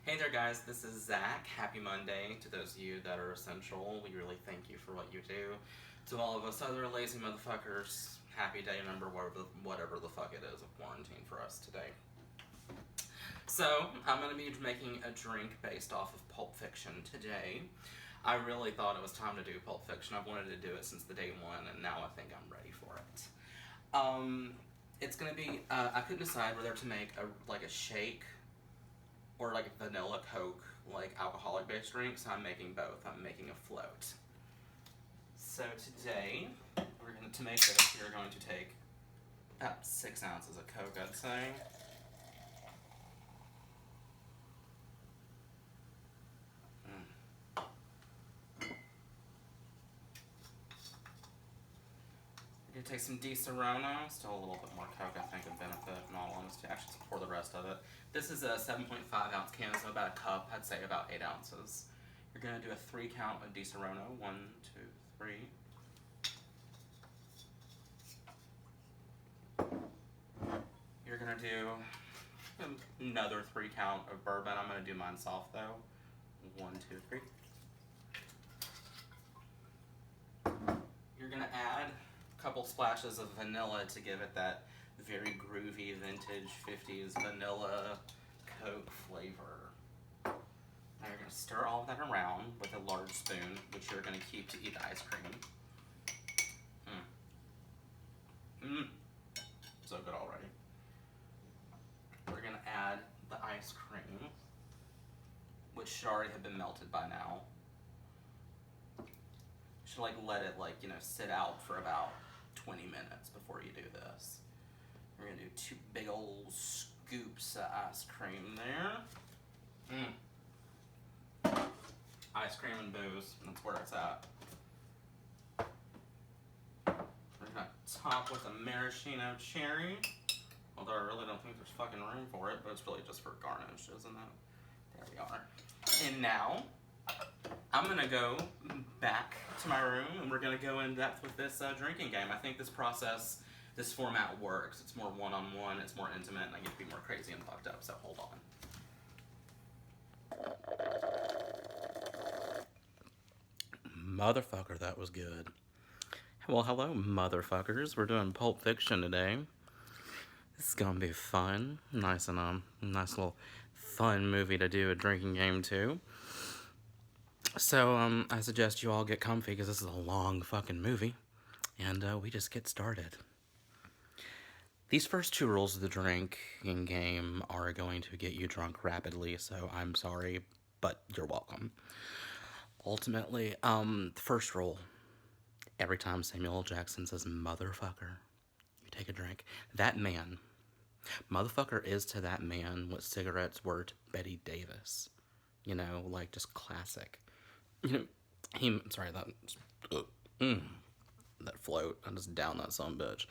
Hey there, guys. This is Zach. Happy Monday to those of you that are essential. We really thank you for what you do. To all of us other lazy motherfuckers, happy day number whatever the fuck it is of quarantine for us today. So, I'm going to be making a drink based off of Pulp Fiction today. I really thought it was time to do Pulp Fiction. I've wanted to do it since the day one, and now I think I'm ready for it. It's gonna be. I couldn't decide whether to make a shake or like a vanilla Coke, like alcoholic based drink. So I'm making both. I'm making a float. So today to make this, you're going to take about 6 ounces of Coke, I'd say. You're gonna take some Di Serrano, still a little bit more Coke, I think, would benefit in all honesty. Actually, pour the rest of it. This is a 7.5 ounce can, so about a cup, I'd say about 8 ounces. You're gonna do a 3 count of Di Serrano. 1, 2, 3. You're gonna do another 3 count of bourbon. I'm gonna do mine soft though. 1, 2, 3. You're gonna add a couple splashes of vanilla to give it that very groovy vintage 50s vanilla Coke flavor. Now you're gonna stir all of that around with a large spoon, which you're gonna keep to eat the ice cream. So good already. We're gonna add the ice cream, which should already have been melted by now. You should let it sit out for about 20 minutes before you do this. We're gonna do 2 big old scoops of ice cream there. Ice cream and booze, that's where it's at. We're gonna top with a maraschino cherry. Although I really don't think there's fucking room for it, but it's really just for garnish, isn't it? There we are. And now, I'm gonna go back to my room and we're gonna go in depth with this drinking game. I think this format works. It's more one-on-one, it's more intimate, and I get to be more crazy and fucked up, so hold on. Motherfucker, that was good. Well, hello, motherfuckers. We're doing Pulp Fiction today. This is gonna be fun. Nice little fun movie to do a drinking game to. So, I suggest you all get comfy because this is a long fucking movie. And we just get started. These first 2 rules of the drinking game are going to get you drunk rapidly, so I'm sorry, but you're welcome. Ultimately, the first rule, every time Samuel L. Jackson says motherfucker, you take a drink. That man, motherfucker is to that man what cigarettes were to Betty Davis. Just classic. That float, I just down that son bitch.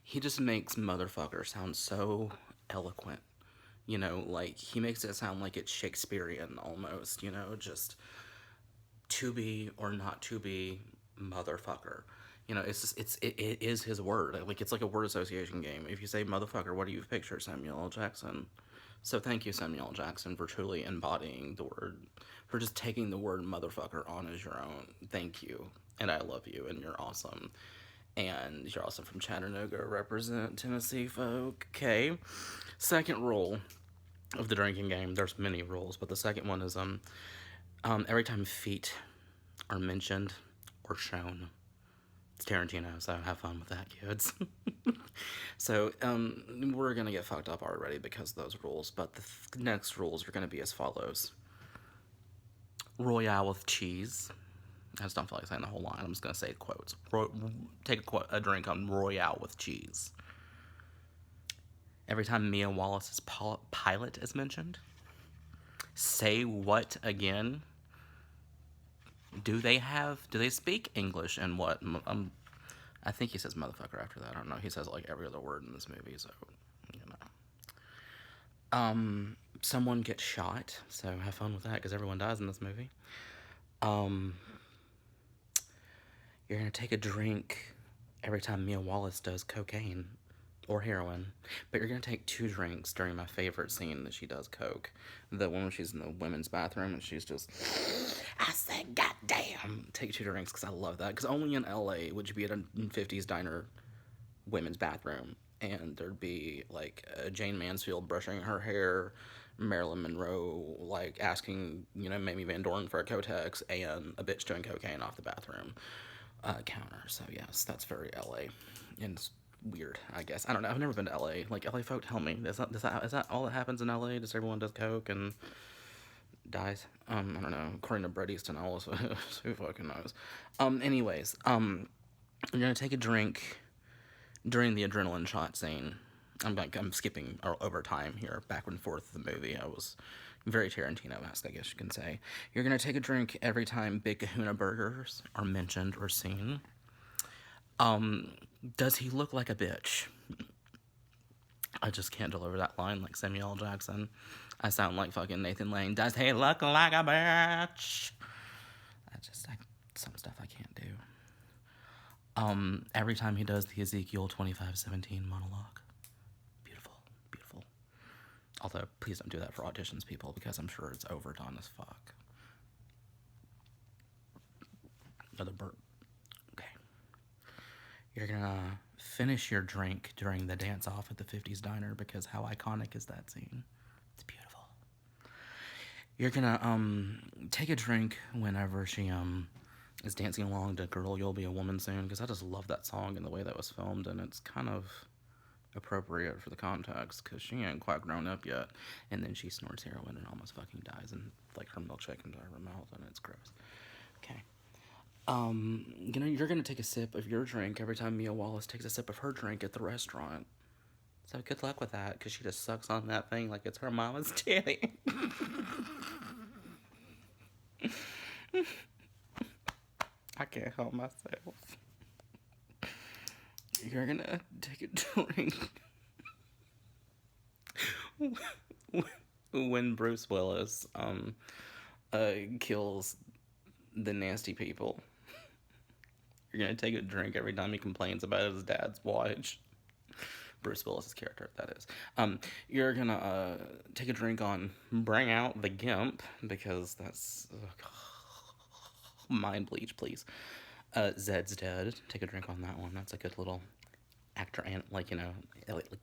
He just makes motherfucker sound so eloquent. He makes it sound like it's Shakespearean almost, just to be or not to be motherfucker. It is his word. It's like a word association game. If you say motherfucker, what do you picture? Samuel L. Jackson. So thank you, Samuel L. Jackson, for truly embodying the word, for just taking the word motherfucker on as your own. Thank you. And I love you, and you're awesome. And you're also from Chattanooga, represent Tennessee folk. Okay. Second rule of the drinking game, there's many rules, but the second one is every time feet are mentioned or shown, it's Tarantino, so have fun with that, kids. So, we're gonna get fucked up already because of those rules, but the next rules are gonna be as follows. Royale with cheese. I just don't feel like saying the whole line. I'm just gonna say quotes. Take a drink on Royale with cheese. Every time Mia Wallace's pilot is mentioned, say what again? Do they speak English and what? I think he says motherfucker after that. I don't know. He says every other word in this movie, so, someone gets shot, so have fun with that, because everyone dies in this movie. You're gonna take a drink every time Mia Wallace does cocaine. or heroin. But you're gonna take 2 drinks during my favorite scene that she does coke. The one where she's in the women's bathroom and she's just, I said, goddamn. Take 2 drinks because I love that. Because only in LA would you be at a 50s diner women's bathroom and there'd be like Jane Mansfield brushing her hair, Marilyn Monroe like asking, Mamie Van Doren for a Kotex, and a bitch doing cocaine off the bathroom counter. So yes, that's very LA, and it's weird. I guess I don't know. I've never been to LA. Like LA folk, tell me, is that all that happens in LA? Does everyone does coke and dies? I don't know. According to Bret Easton Ellis, who fucking knows? Anyways, you're gonna take a drink during the adrenaline shot scene. I'm skipping over time here, back and forth the movie. I was very Tarantino-esque, I guess you can say. You're gonna take a drink every time Big Kahuna burgers are mentioned or seen. Does he look like a bitch? I just can't deliver that line like Samuel L. Jackson. I sound like fucking Nathan Lane. Does he look like a bitch? Some stuff I can't do. Every time he does the Ezekiel 25:17 monologue. Beautiful, beautiful. Although, please don't do that for auditions, people, because I'm sure it's overdone as fuck. Another burp. Okay. You're gonna finish your drink during the dance-off at the 50s diner, because how iconic is that scene? It's beautiful. You're gonna, take a drink whenever she, is dancing along to Girl, You'll Be a Woman Soon, because I just love that song and the way that was filmed, and it's kind of appropriate for the context, because she ain't quite grown up yet, and then she snorts heroin and almost fucking dies, and like her milkshake comes out of her mouth, and it's gross. Okay. You're gonna take a sip of your drink every time Mia Wallace takes a sip of her drink at the restaurant. So good luck with that, because she just sucks on that thing like it's her mama's titty. I can't help myself. You're gonna take a drink when Bruce Willis kills the nasty people. You're gonna take a drink every time he complains about his dad's watch. Bruce Willis's character, that is. You're gonna take a drink on Bring Out the Gimp, because that's mind bleach, please. Zed's Dead. Take a drink on that one. That's a good little actor and like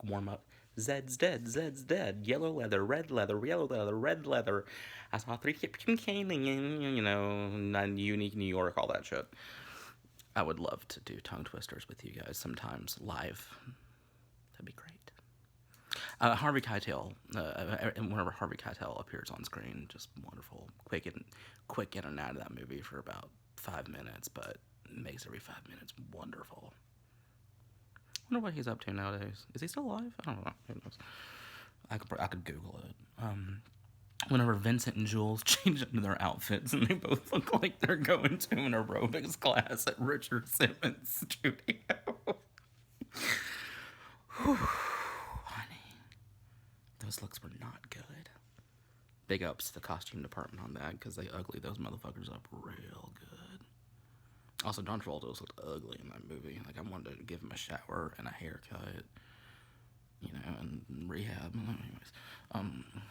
warm up. Zed's dead. Zed's dead. Yellow leather, red leather, yellow leather, red leather. I saw 3 caning in unique New York, all that shit. I would love to do tongue twisters with you guys sometimes live. That'd be great. Harvey Keitel, whenever Harvey Keitel appears on screen, just wonderful. Quick in and out of that movie for about 5 minutes, but makes every 5 minutes wonderful. I wonder what he's up to nowadays. Is he still alive? I don't know. Who knows? I could Google it. Whenever Vincent and Jules change into their outfits and they both look like they're going to an aerobics class at Richard Simmons' studio. Whew, honey. Those looks were not good. Big ups to the costume department on that, because they ugly those motherfuckers up real good. Also, John Travolta looked ugly in that movie. Like, I wanted to give him a shower and a haircut, and rehab. Anyways,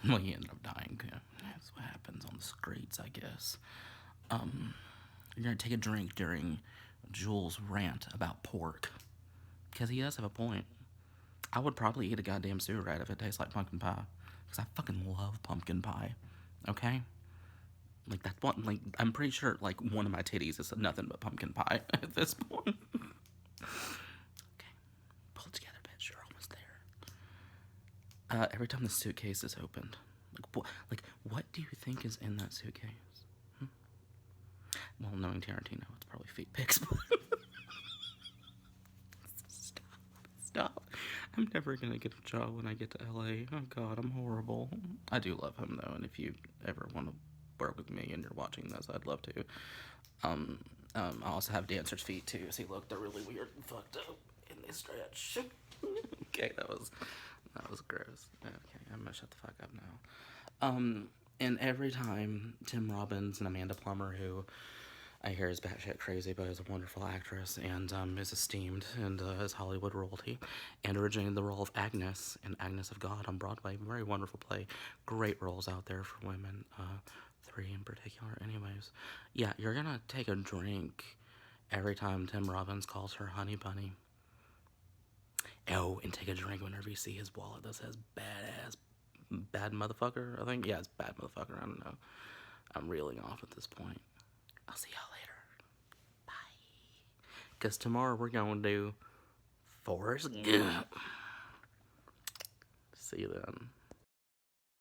well, he ended up dying. Yeah, that's what happens on the streets, I guess. You're gonna take a drink during Jules' rant about pork, because he does have a point. I would probably eat a goddamn sewer rat if it tastes like pumpkin pie, because I fucking love pumpkin pie. Okay. Like, that's what, like, I'm pretty sure, like, one of my titties is nothing but pumpkin pie at this point. Okay. Pull it together, bitch. You're almost there. Every time the suitcase is opened, what do you think is in that suitcase? Well, knowing Tarantino, it's probably feet pics, but... Stop. I'm never gonna get a job when I get to LA. Oh, God, I'm horrible. I do love him, though, and if you ever want to work with me and you're watching this, I'd love to. I also have dancer's feet too. See, look, they're really weird and fucked up, and they stretch. Okay, that was gross. Okay, I'm gonna shut the fuck up now. And every time Tim Robbins and Amanda Plummer, who I hear is batshit crazy, but is a wonderful actress and is esteemed and is Hollywood royalty. And originated the role of Agnes in Agnes of God on Broadway. Very wonderful play. Great roles out there for women. Three in particular. Anyways, yeah, you're gonna take a drink every time Tim Robbins calls her Honey Bunny. Oh, and take a drink whenever you see his wallet that says badass, bad motherfucker, I think. Yeah, it's bad motherfucker. I don't know. I'm reeling off at this point. I'll see y'all later. Bye. Because tomorrow we're going to do Forrest Gump. See you then.